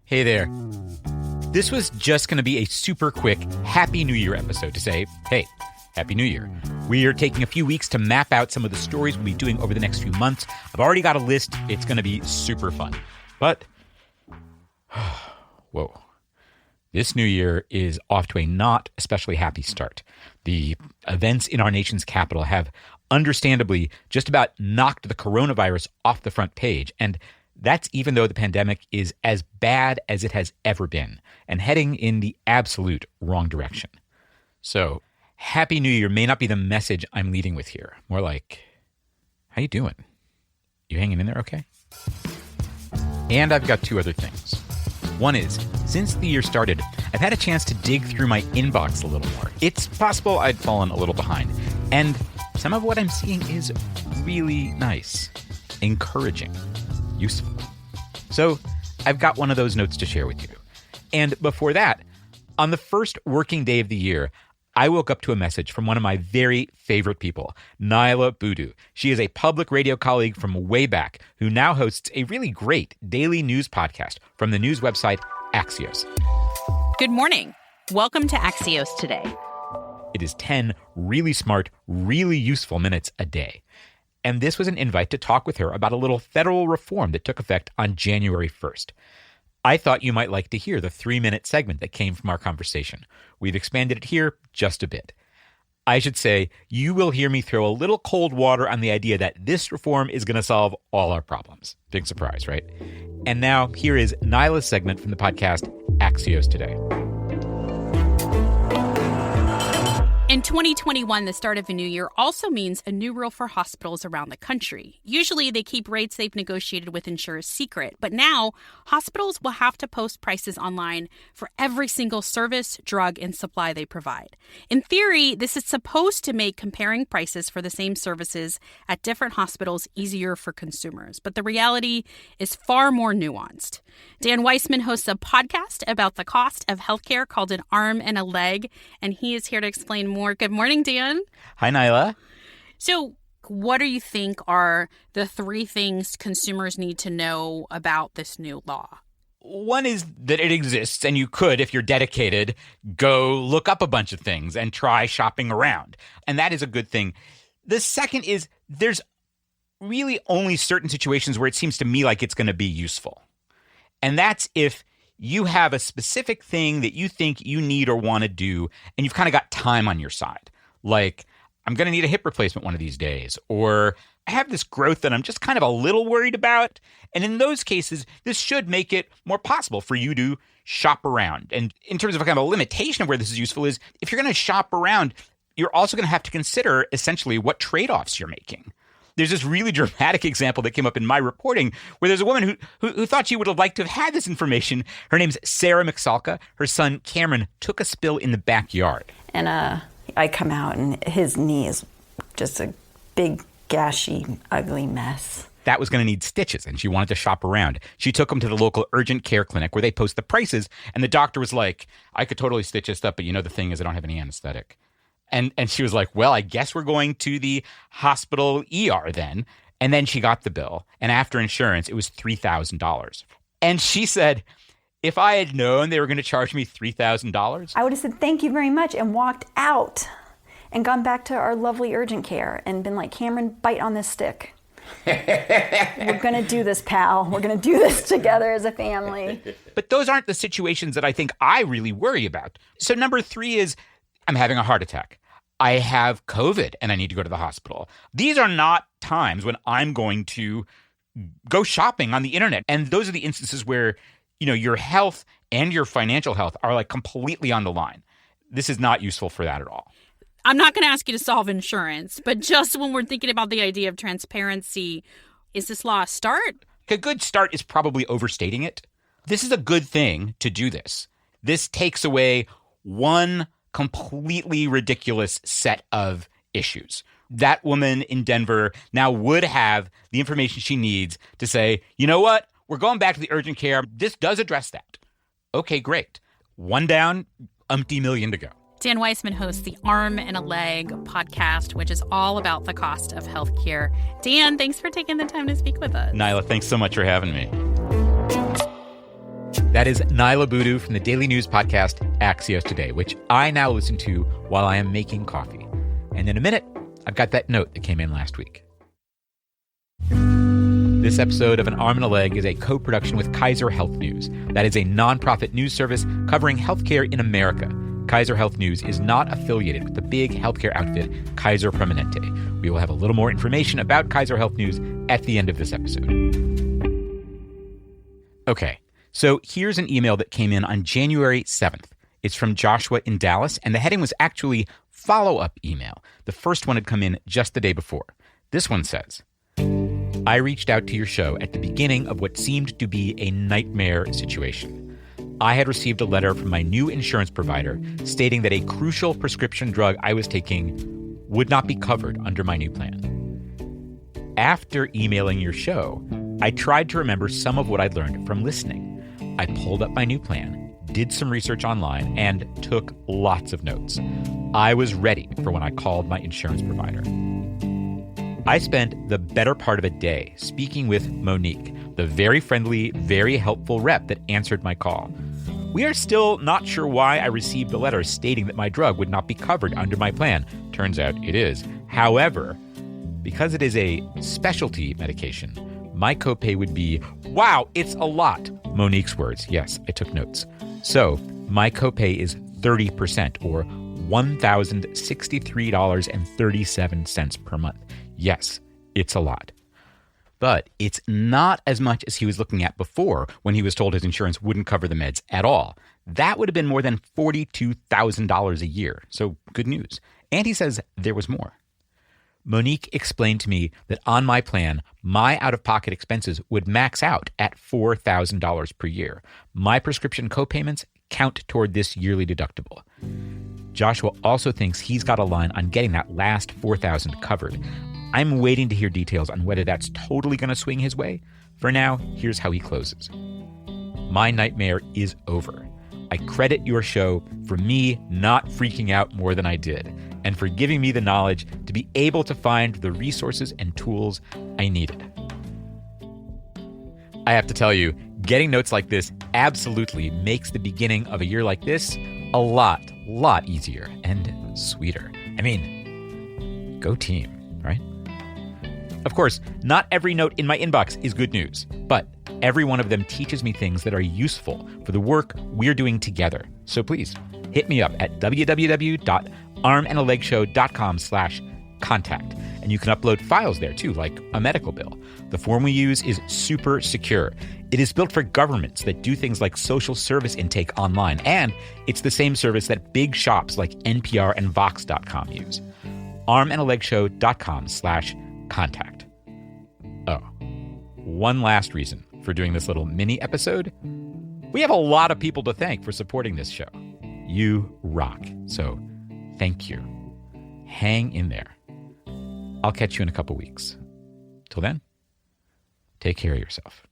Hey there. This was just going to be a super quick Happy New Year episode to say, hey, Happy New Year. We are taking a few weeks to map out some of the stories we'll be doing over the next few months. I've already got a list. It's going to be super fun. But, whoa, this new year is off to a not especially happy start. The events in our nation's capital have understandably just about knocked the coronavirus off the front page. And that's even though the pandemic is as bad as it has ever been and heading in the absolute wrong direction. So, Happy New Year may not be the message I'm leading with here. More like, how you doing? You hanging in there okay? And I've got two other things. One is, since the year started, I've had a chance to dig through my inbox a little more. It's possible I'd fallen a little behind. And some of what I'm seeing is really nice, encouraging, useful. So I've got one of those notes to share with you. And before that, on the first working day of the year, I woke up to a message from one of my very favorite people, Niala Boodhoo. She is a public radio colleague from way back who now hosts a really great daily news podcast from the news website Axios. Good morning. Welcome to Axios Today. It is 10 really smart, really useful minutes a day. And this was an invite to talk with her about a little federal reform that took effect on January 1st. I thought you might like to hear the 3-minute segment that came from our conversation. We've expanded it here just a bit. I should say, you will hear me throw a little cold water on the idea that this reform is going to solve all our problems. Big surprise, right? And now, here is Niala's segment from the podcast Axios Today. In 2021, the start of a new year also means a new rule for hospitals around the country. Usually, they keep rates they've negotiated with insurers secret, but now hospitals will have to post prices online for every single service, drug, and supply they provide. In theory, this is supposed to make comparing prices for the same services at different hospitals easier for consumers, but the reality is far more nuanced. Dan Weissman hosts a podcast about the cost of healthcare called An Arm and a Leg, and he is here to explain more. Good morning, Dan. Hi, Niala. So what do you think are the 3 things consumers need to know about this new law? One is that it exists, and you could, if you're dedicated, go look up a bunch of things and try shopping around. And that is a good thing. The second is there's really only certain situations where it seems to me like it's going to be useful. And that's if you have a specific thing that you think you need or want to do, and you've kind of got time on your side. Like, I'm going to need a hip replacement one of these days, or I have this growth that I'm just kind of a little worried about. And in those cases, this should make it more possible for you to shop around. And in terms of a kind of a limitation of where this is useful is, if you're going to shop around, you're also going to have to consider essentially what trade-offs you're making. There's this really dramatic example that came up in my reporting where there's a woman who thought she would have liked to have had this information. Her name's Sarah McSalka. Her son, Cameron, took a spill in the backyard. And I come out and his knee is just a big, gashy, ugly mess. That was going to need stitches, and she wanted to shop around. She took him to the local urgent care clinic where they post the prices, and the doctor was like, I could totally stitch this up, but you know the thing is I don't have any anesthetic. And she was like, well, I guess we're going to the hospital ER then. And then she got the bill. And after insurance, it was $3,000. And she said, if I had known they were going to charge me $3,000, I would have said, thank you very much, and walked out and gone back to our lovely urgent care and been like, Cameron, bite on this stick. We're going to do this, pal. We're going to do this together as a family. But those aren't the situations that I think I really worry about. So number 3 is, I'm having a heart attack. I have COVID and I need to go to the hospital. These are not times when I'm going to go shopping on the internet. And those are the instances where, you know, your health and your financial health are like completely on the line. This is not useful for that at all. I'm not going to ask you to solve insurance, but just when we're thinking about the idea of transparency, is this law a start? A good start is probably overstating it. This is a good thing to do this. This takes away one completely ridiculous set of issues. That woman in Denver now would have the information she needs to say, you know what? We're going back to the urgent care. This does address that. Okay, great. One down, umpty million to go. Dan Weissman hosts the Arm and a Leg podcast, which is all about the cost of healthcare. Dan, thanks for taking the time to speak with us. Niala, thanks so much for having me. That is Niala Boodhoo from the daily news podcast Axios Today, which I now listen to while I am making coffee. And in a minute, I've got that note that came in last week. This episode of An Arm and a Leg is a co-production with Kaiser Health News. That is a nonprofit news service covering healthcare in America. Kaiser Health News is not affiliated with the big healthcare outfit Kaiser Permanente. We will have a little more information about Kaiser Health News at the end of this episode. Okay, so here's an email that came in on January 7th. It's from Joshua in Dallas, and the heading was actually follow-up email. The first one had come in just the day before. This one says, I reached out to your show at the beginning of what seemed to be a nightmare situation. I had received a letter from my new insurance provider stating that a crucial prescription drug I was taking would not be covered under my new plan. After emailing your show, I tried to remember some of what I'd learned from listening. I pulled up my new plan, did some research online, and took lots of notes. I was ready for when I called my insurance provider. I spent the better part of a day speaking with Monique, the very friendly, very helpful rep that answered my call. We are still not sure why I received a letter stating that my drug would not be covered under my plan. Turns out it is. However, because it is a specialty medication, my copay would be, wow, it's a lot. Monique's words. Yes, I took notes. So my copay is 30% or $1,063.37 per month. Yes, it's a lot. But it's not as much as he was looking at before when he was told his insurance wouldn't cover the meds at all. That would have been more than $42,000 a year. So good news. And he says there was more. Monique explained to me that on my plan, my out-of-pocket expenses would max out at $4,000 per year. My prescription co-payments count toward this yearly deductible. Joshua also thinks he's got a line on getting that last $4,000 covered. I'm waiting to hear details on whether that's totally going to swing his way. For now, here's how he closes. My nightmare is over. I credit your show for me not freaking out more than I did, and for giving me the knowledge to be able to find the resources and tools I needed. I have to tell you, getting notes like this absolutely makes the beginning of a year like this a lot easier and sweeter. I mean, go team, right? Of course, not every note in my inbox is good news, but every one of them teaches me things that are useful for the work we're doing together. So please, hit me up at www.armandalegshow.com/contact. And you can upload files there too, like a medical bill. The form we use is super secure. It is built for governments that do things like social service intake online, and it's the same service that big shops like NPR and Vox.com use. armandalegshow.com/contact. Oh, one last reason for doing this little mini episode. We have a lot of people to thank for supporting this show. You rock. So thank you. Hang in there. I'll catch you in a couple weeks. Till then, take care of yourself.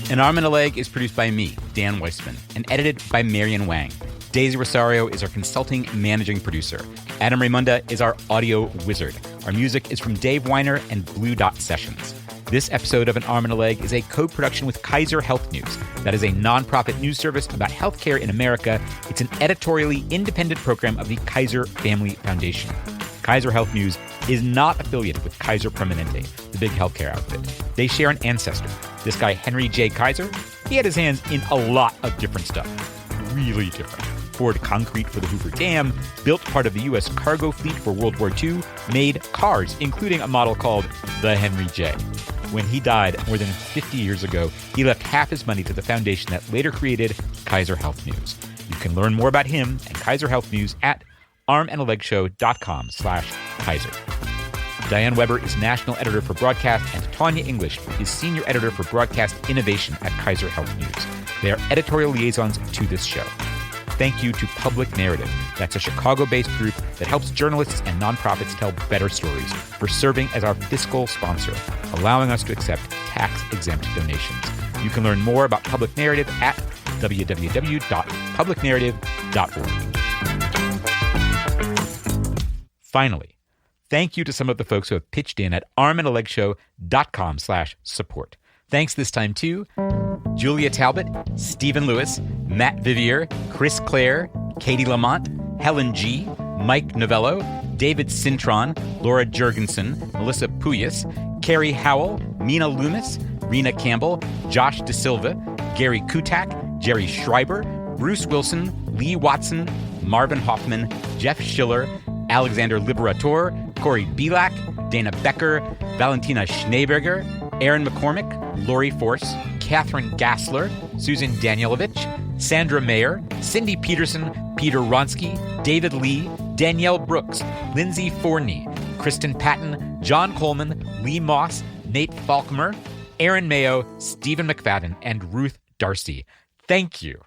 An Arm and a Leg is produced by me, Dan Weissman, and edited by Marian Wang. Daisy Rosario is our consulting managing producer. Adam Raymunda is our audio wizard. Our music is from Dave Weiner and Blue Dot Sessions. This episode of An Arm and a Leg is a co-production with Kaiser Health News. That is a nonprofit news service about healthcare in America. It's an editorially independent program of the Kaiser Family Foundation. Kaiser Health News is not affiliated with Kaiser Permanente, the big healthcare outfit. They share an ancestor. This guy, Henry J. Kaiser, he had his hands in a lot of different stuff. Really different. Poured concrete for the Hoover Dam, built part of the U.S. cargo fleet for World War II, made cars, including a model called the Henry J. When he died more than 50 years ago, he left half his money to the foundation that later created Kaiser Health News. You can learn more about him and Kaiser Health News at armandalegshow.com/Kaiser. Diane Weber is national editor for broadcast, and Tanya English is senior editor for broadcast innovation at Kaiser Health News. They are editorial liaisons to this show. Thank you to Public Narrative. That's a Chicago-based group that helps journalists and nonprofits tell better stories, for serving as our fiscal sponsor, allowing us to accept tax-exempt donations. You can learn more about Public Narrative at www.publicnarrative.org. Finally, thank you to some of the folks who have pitched in at armandalegshow.com/support. Thanks this time to Julia Talbot, Stephen Lewis, Matt Vivier, Chris Clare, Katie Lamont, Helen G., Mike Novello, David Cintron, Laura Jurgensen, Melissa Puyas, Carrie Howell, Mina Loomis, Rena Campbell, Josh DeSilva, Gary Kutak, Jerry Schreiber, Bruce Wilson, Lee Watson, Marvin Hoffman, Jeff Schiller, Alexander Liberator, Corey Belak, Dana Becker, Valentina Schneeberger, Aaron McCormick, Lori Force, Catherine Gassler, Susan Danielovich, Sandra Mayer, Cindy Peterson, Peter Ronsky, David Lee, Danielle Brooks, Lindsay Forney, Kristen Patton, John Coleman, Lee Moss, Nate Falkmer, Aaron Mayo, Stephen McFadden, and Ruth Darcy. Thank you.